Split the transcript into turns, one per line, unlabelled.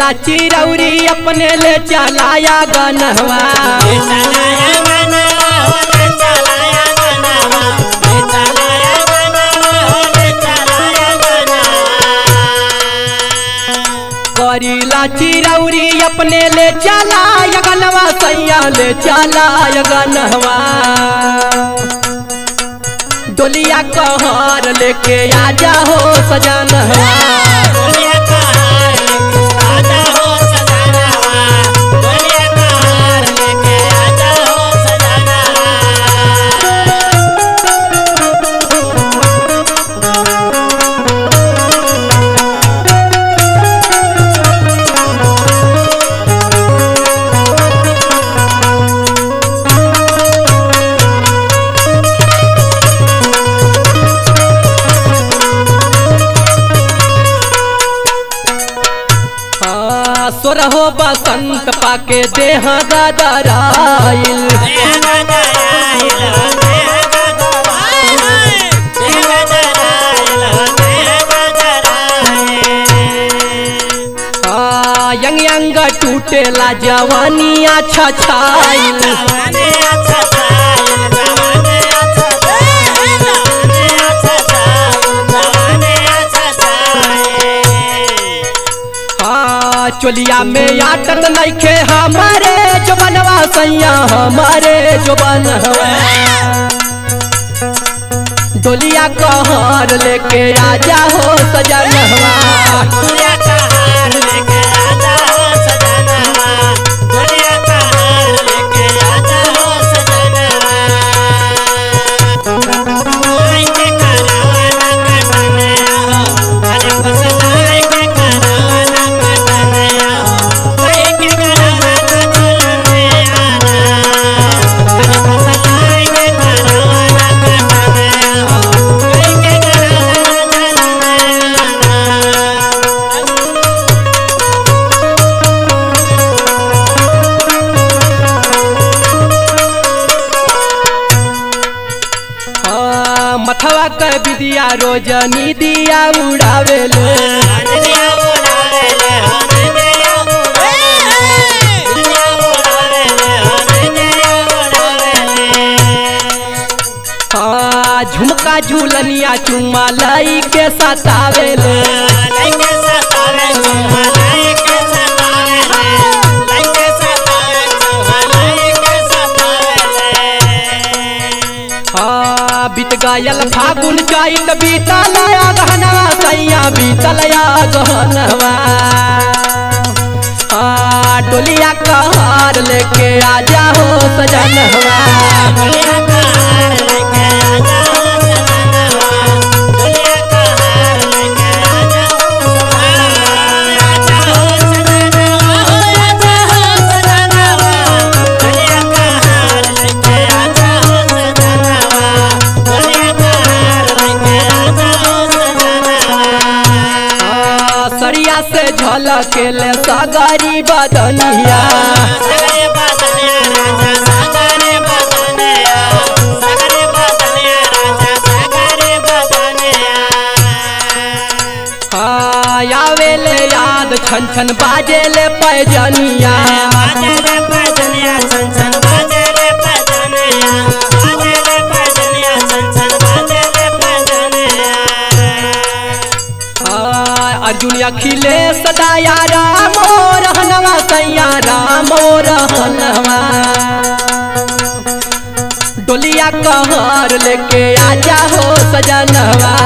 करीला चिरौरी अपने ले चलाया गनवा करीला चिरौरी अपने ले चलाया गनवा सैया ले चलाया गनवा डोलिया कहर लेके आजा हो सजनवा सोरहो बसंत पाके देह गदराइल यंग यंग टूटेला जवानिया छछाइल चोलिया में आटत नइखे हमारे जो बनवा सैया हमारे जो बनवा डोलिया कहर लेके आजा हो सजनवा मथवा के विदिया रोजनी दिया उड़ावेले झुमका झूलनिया चुम्मा लाई के सतावेले बीत गयल फागुन जाइत बीतलया गहनवा सैया बीतलया गहनवा डोलिया कहर लेके आजा हो सजनवा सरिया से झलकेले सगरी बदनिया आवेले याद छन छन बाजेले पैजनिया अर्जुन अखिलेश दया राम रहनवा सैया राम रहनवा डोलिया कहर लेके आजा हो सजनवा